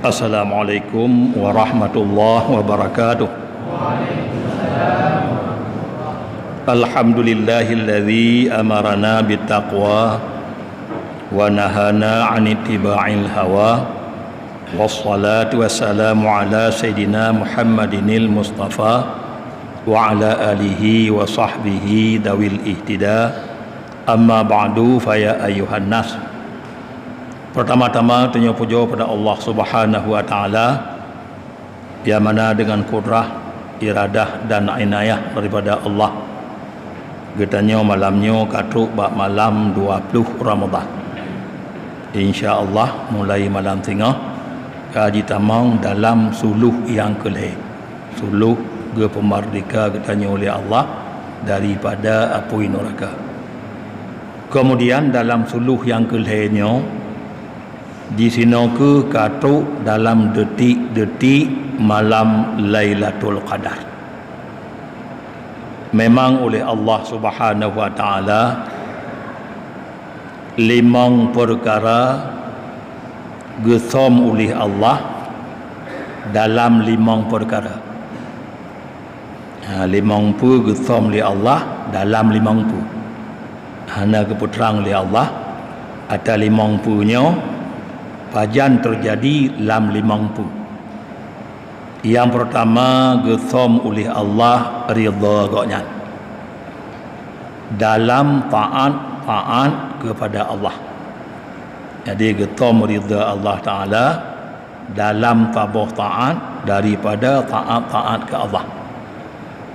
Assalamualaikum warahmatullahi wabarakatuh. Alhamdulillahilladzi amarana bittaqwa wa nahana 'anil ittiba'il hawa. Wassalatu wassalamu ala sayyidina Muhammadinil Mustafa wa ala alihi wa sahbihi dawil ihtida. Amma ba'du fa ya ayyuhan nas. Pertama-tama tanya puja pada Allah Subhanahu wa taala yang mana dengan kudrah, iradah dan inayah daripada Allah getanya malamnya katruk bab malam 20 Ramadan. Insya-Allah mulai malam tengah kaji tamang dalam suluh yang kelih. Suluh ke pemardika getanya oleh Allah daripada api neraka. Kemudian dalam suluh yang kelihnya di sini ke katruk dalam detik-detik malam Lailatul Qadar. Memang oleh Allah Subhanahu wa taala 5 perkara gesom oleh Allah dalam 5 perkara. 50 gesom oleh Allah dalam 50. Hana keputerang oleh Allah ada 50-nya pajan terjadi dalam 50. Yang pertama gesom oleh Allah ridha gaknya dalam taat kepada Allah. Jadi gesom ridha Allah Ta'ala dalam tabuh taat daripada taat ke Allah.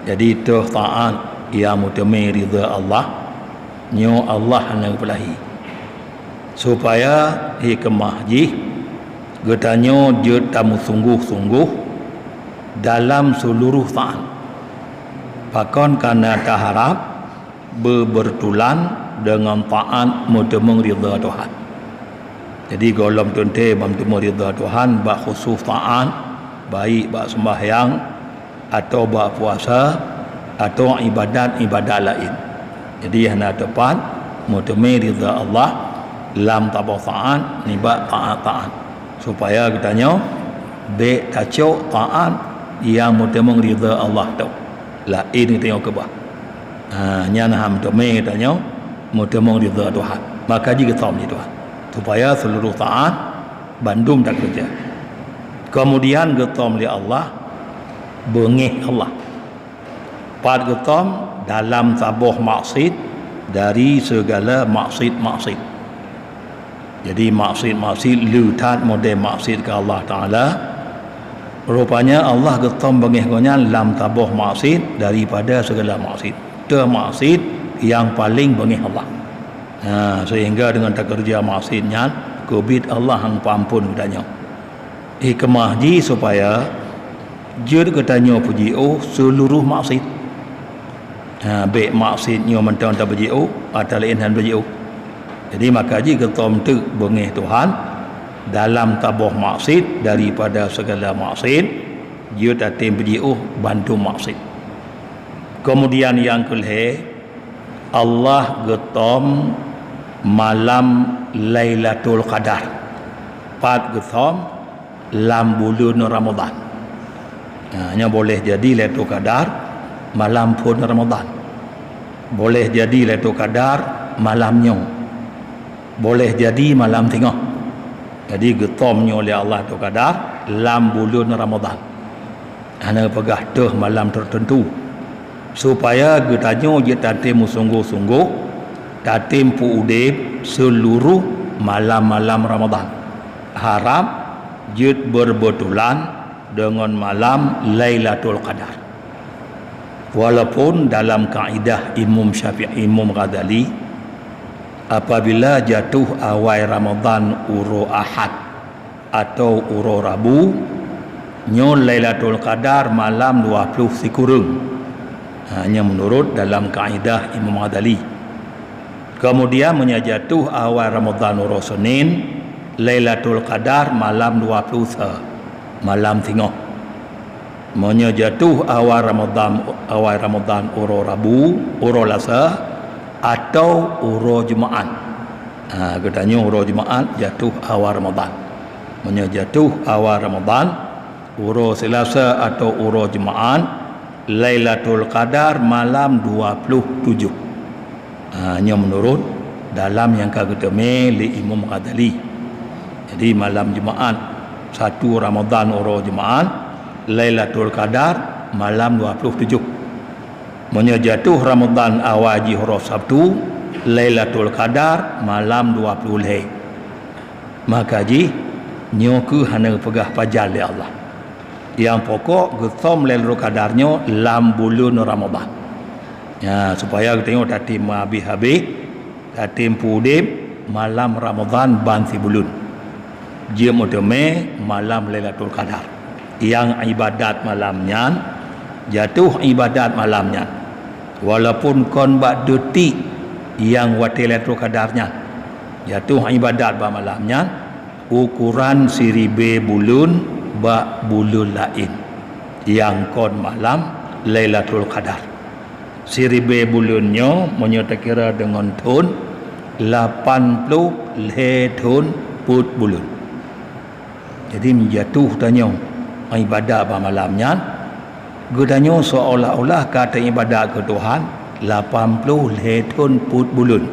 Jadi itu taat yang mutami ridha Allah nyo Allah hanya pelahi supaya hikmah ji getanyo je tamu sungguh-sungguh dalam seluruh taat. Pakon karena taharap bertulan dengan taat mutemi ridha Tuhan. Jadi golom tunte mutemi ridha Tuhan bak khusus taat baik bak sembahyang atau bak puasa atau ibadat lain. Jadi hana tepat mutemi ridha Allah lam tabuh taat nibat taat supaya katanya be tacuk taat yang mutemi ridha Allah tu lain tengok ke bah nyana ham teme katanya mutemi ridha Tuhan maka jika tahu ni Tuhan supaya seluruh taat bandum tak kerja. Kemudian getom li Allah bengih Allah pat getom dalam tabuh maksiat dari segala maksiat. Jadi maksiat lutat model maksiat ke Allah Ta'ala. Rupanya Allah getom bengihnya lam tabuh maksiat daripada segala maksiat. Itu maksiat yang paling bengih Allah. Sehingga dengan tak kerja maksiatnya kubit Allah hang pampun katanya. Hikmah ji supaya jud katanya puji seluruh maksiat. Baik maksiatnya mentang tak puji atau lain han puji. Jadi maka jika getom tu bengih Tuhan dalam tabuh maksiat daripada segala maksiat dia tatim berjiuh bantu maksiat. Kemudian yang kelih Allah getom malam Lailatul Qadar pat getom lam bulan Ramadan. Hanya boleh jadi Lailatul Qadar malam pun Ramadan, boleh jadi Lailatul Qadar malamnya, boleh jadi malam tengah. Jadi getomnya oleh Allah tu kadar lam bulan Ramadan. Ana pegah dah malam tertentu supaya getanyo je tatim sungguh-sungguh tatim pu udip seluruh malam-malam Ramadan. Harap je berbetulan dengan malam Lailatul Qadar. Walaupun dalam kaedah Imam Syafi'i, Imam Ghazali, apabila jatuh awal Ramadan uro Ahad atau uro Rabu, nyo Lailatul Qadar malam 20 sikurung. Hanya menurut dalam kaedah Imam Ghazali. Kemudian menyajatuh awal Ramadan uro Senin, Lailatul Qadar malam 20 malam tengah. Monya jatuh awal Ramadan uro Rabu, uro Lasa atau uro Jumaat. Katanya uro Jumaat jatuh awal Ramadan. Monya jatuh awal Ramadan uro Selasa atau uro Jumaat, Lailatul Qadar malam 27. Hanya menurut dalam yang kagutame li Imam Ghazali. Jadi malam Jumaat 1 Ramadan uro Jumaat, Lailatul Qadar malam 27. Monya jatuh Ramadan awal ji huruf Sabtu, Lailatul Qadar malam 20 Maka ji nyoku hana pegah pajal ya Allah. Yang pokok getom Lailatul Qadarnya lam bulan Ramadan. Ya, supaya kita tengok tatim habis-habis, tatim pudip malam Ramadan banti bulan. Dia mudeme malam Lailatul Qadar. Yang ibadat malamnya jatuh ibadat malamnya. Walaupun kon bak detik yang wati Lailatul Qadarnya jatuh ibadat ba malamnya, ukuran siribe bulun ba bulun lain yang kon malam Lailatul Qadar. Siribe bulunnya menyata kira dengan tun 80 tun put bulun. Jadi menjatuh tanya ibadat ba malamnya, gedanya seolah-olah kata ibadat ke Tuhan 80 tun put bulun.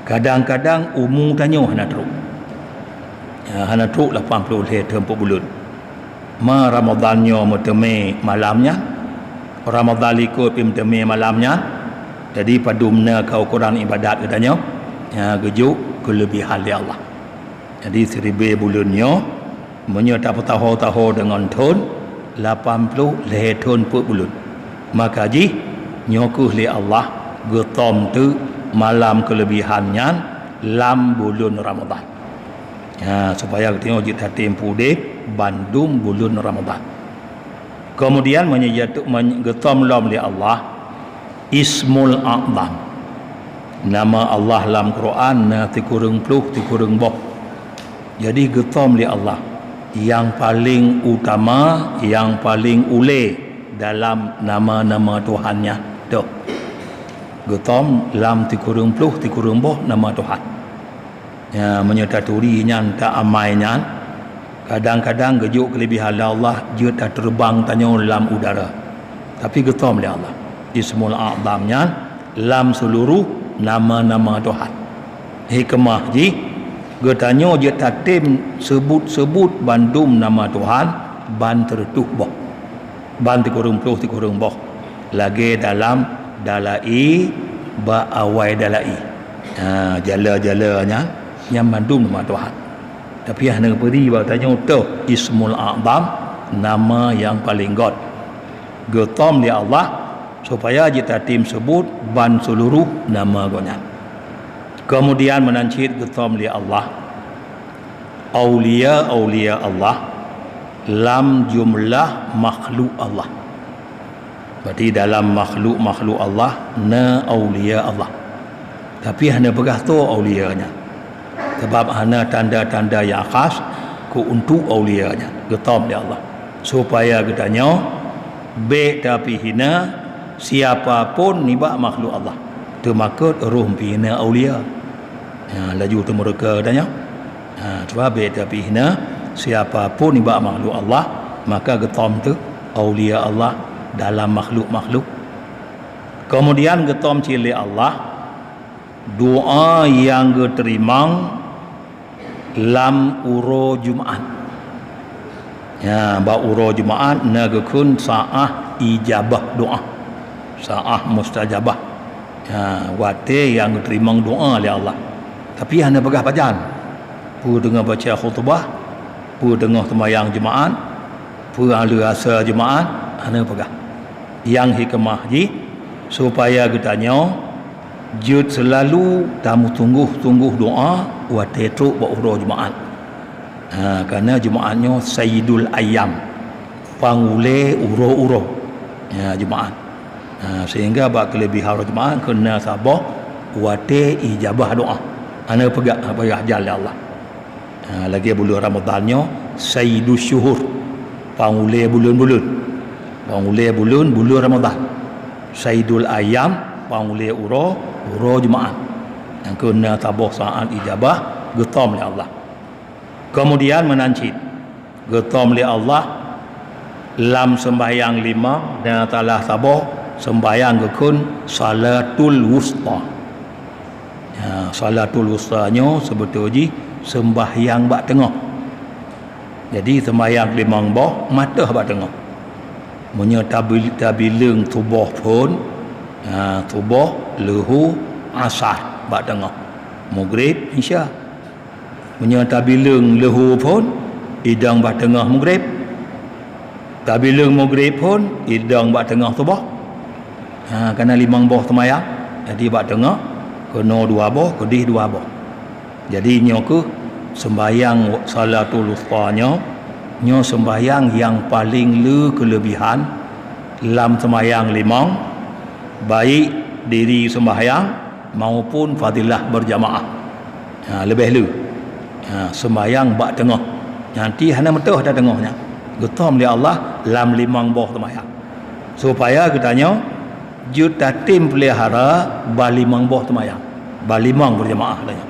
Kadang-kadang umum tanya hana teruk. Hana teruk 80 tun put bulun. Ma Ramadannya muteme malamnya, Ramadan likut muteme malamnya. Jadi padumna ke ukuran ibadat katanya gejuk kelebihan dia Allah. Jadi 1000 bulannya menyata tahu dengan ton 80 ton per bulan. Maka ji nyokuh li Allah getom tu malam kelebihannya lam bulan Ramadan. Supaya kita tengok kita tempuh deh bandung bulan Ramadan. Kemudian getom lam li Allah Ismul A'zam. Nama Allah dalam Quran na tikurung pluh tikurung boh. Jadi getom li Allah yang paling utama, yang paling ule dalam nama-nama Tuhannya. Tuh. Getom lam tikurung pluh tikurung boh nama Tuhan. Ya, menyetaturinya tak amainya. Kadang-kadang gejuk kelebihan Allah dia tak terbang tanya dalam udara. Tapi getom li Allah Ismul A'zamnya lam seluruh nama-nama Tuhan. Hikmah ji getanya je tatim sebut-sebut bandum nama Tuhan ban tertuh boh. Ban tikurung puluh tikurung boh. Lagi dalam dalai ba awai dalai. Jala-jalanya yang bandum nama Tuhan. Tapi hanya beri ba tanya tu Ismul A'zam nama yang paling god. Getom dia Allah supaya kita tim sebut ban seluruh nama gonya. Kemudian menancit getom li Allah aulia Allah lam jumlah makhluk Allah. Berarti dalam makhluk Allah na aulia Allah. Tapi hanya pegah tu aulianya. Sebab hanya tanda-tanda yang khas ku untuk aulianya. Getom li Allah supaya katanya be tapi hina siapapun nibak makhluk Allah termakut ruh bina aulia. Laju tu mereka tanya. Sebab tapi hina siapapun nibak makhluk Allah maka getom tu aulia Allah dalam makhluk-makhluk. Kemudian getom cili Allah doa yang diterima lam uro Jumaat. Ba uro Jumaat nagakun saah ijabah doa. Saah mustajabah. Wate yang diterima doa oleh Allah. Tapi hanya pegah pajan. Pu dengar baca khutbah, pu dengar sembahyang Jumaat, pu ahli rasa Jumaat, hanya pegah. Yang hikmah ji supaya katanya jud selalu tamu tunggu doa wate tu ba uro Jumaat. Kerana Jumaatnya Sayyidul Ayyam, pangule uro-uro Jumaat. Sehingga bak kelebihan Jumaat kena sabah wate ijabah doa. Ana pegak apa jalan Allah. Lagi bulan Ramadannya Sayyidus Syuhur, pangule bulan-bulan. Pangule bulan Ramadan. Saidul Ayam pangule uro Jumaat. Yang kena tabah saat ijabah getam oleh Allah. Kemudian menancit getam oleh Allah lam sembahyang 5 dan talah tabah sembahyang gekun salatul wusta. Salatul wustanya sebetulnya sembahyang bak tengah. Jadi sembahyang 5 bah mata bak tengah. Munya tabileng tubuh pun tubuh lehu asar bak tengah. Maghrib isya. Munya tabileng lehu pun idang bak tengah maghrib. Tabileng maghrib pun idang bak tengah tubuh. Kerana 5 bah sembahyang. Jadi bak tengah kena 2 bah, kedih 2 bah. Jadi nyo ke sembahyang salatul wustanya nyo sembahyang yang paling kelebihan dalam sembahyang 5, baik diri sembahyang maupun fadilah berjamaah. Lebih sembahyang bak tengah. Nanti hana metah dah tengahnya. Getam oleh Allah dalam 5 bah sembahyang. Supaya katanya juta tim pelihara ba 5 bah sembahyang. Ba 5 berjamaah katanya.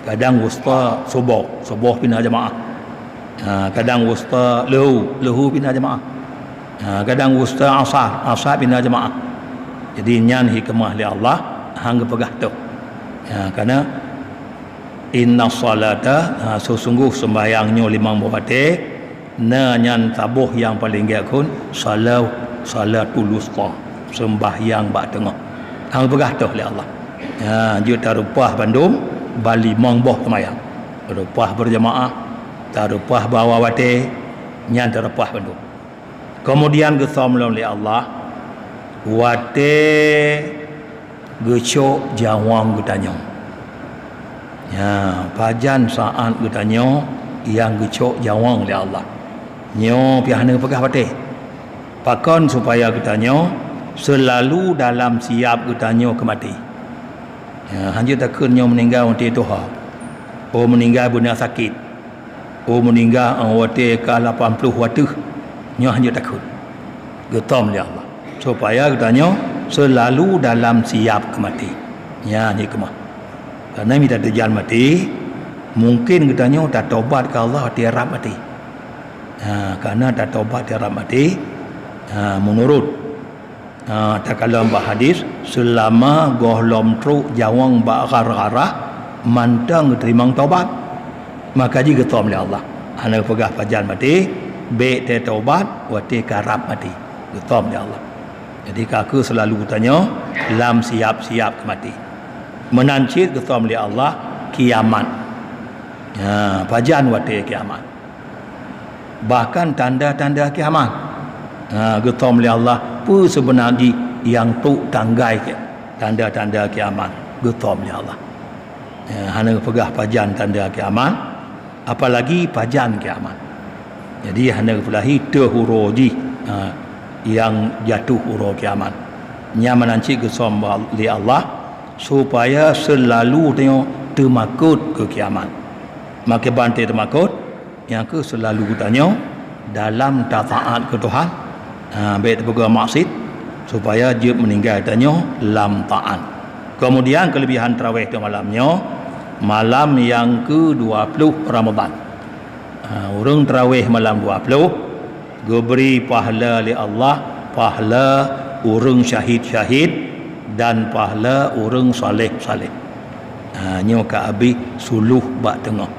Kadang wusta subuh pindah jamaah. Kadang wusta lehu pindah jamaah. Kadang wusta asar pindah jamaah. Jadi nyan hikmah li Allah hang pegah tu. Karena inna salata sesungguh sembahyangnya 5 waktu na nyan tabuh yang paling giakun salatul wusta sembahyang bak tengah. Hang pegah tu li Allah. Juta rupah Bandung bali 5 bah sembahyang. Rupah berjamaah tarupah bawa wate nyan tarupah Bandung. Kemudian gesam oleh Allah wate gecok jawang getanya. Pajan saat getanya yang gecok jawang oleh Allah. Nyo pihana pegah wate. Pakon supaya getanya selalu dalam siap getanya kemati. Hanya takut nyo meninggal wate Tuhan. Oh meninggal benar sakit. Oh meninggal wate ke 80 watu. Nyo hanya takut. Getam oleh Allah. Supaya katanya selalu dalam siap kemati. Ya hikmah. Karena minta terjal mati, mungkin katanya tak taubat ke Allah tiarap mati. Karena tak taubat tiarap mati, menurut tak kalam hadis selama gohlom truk jawang bakar-garah mantang terima taubat, maka jika getam oleh Allah. Hana pegah pajan mati, baik te taubat, wati karap mati. Getam oleh Allah. Jadi kaku selalu tanya lam siap-siap mati. Menancit getam oleh Allah kiamat. Pajan wati kiamat. Bahkan tanda-tanda kiamat. Getam oleh Allah pu sebenarnya yang tu tanggai tanda-tanda kiamat. Getam oleh Allah. Hana pegah pajan tanda kiamat, apalagi pajan kiamat. Jadi hana pelahi tehuroji yang jatuh huro kiamat. Nya menancik gesam li Allah supaya selalu tengok termakut ke kiamat. Maka bantai termakut yang ke selalu tanya dalam taat ke Tuhan. Baik terpegang maksud supaya dia meninggal tanya lam taat. Kemudian kelebihan tarawih di malamnya, malam yang ke-20 Ramadan. Orang tarawih malam 20 diberi pahala oleh Allah, pahala orang syahid-syahid dan pahala orang saleh-saleh. Nyo ka abi suluh bak tengah.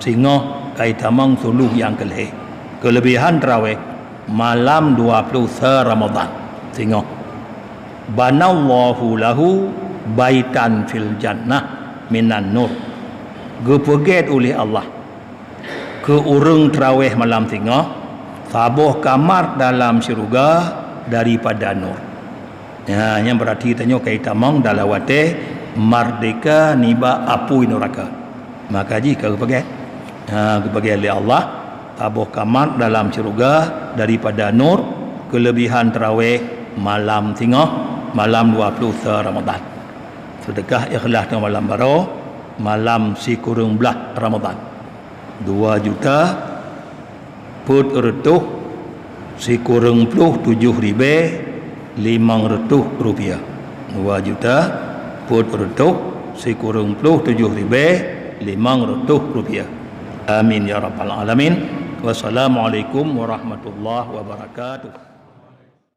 Sehingga kaitamang suluh yang keleh. Kelebihan tarawih malam 20 Ramadan. Sehingga banallahu lahu baitan fil jannah minan nur. Gepeget oleh Allah ke orang tarawih malam tengah sabuh kamar dalam syurga daripada nur. Yang berarti tanya kaitan mong dalam wate merdeka niba apu neraka. Maka jika kebagai oleh Allah sabuh kamar dalam syurga daripada nur. Kelebihan tarawih malam tengah malam 20 Ramadan. Sedekah ikhlas dengan malam baru malam si kurung belah Ramadan. 2 juta put retuh sekurang 27,500 rupiah. 2 juta put rutuh sekurang 27,500 rupiah. Amin ya rabbal alamin. Wassalamualaikum warahmatullahi wabarakatuh.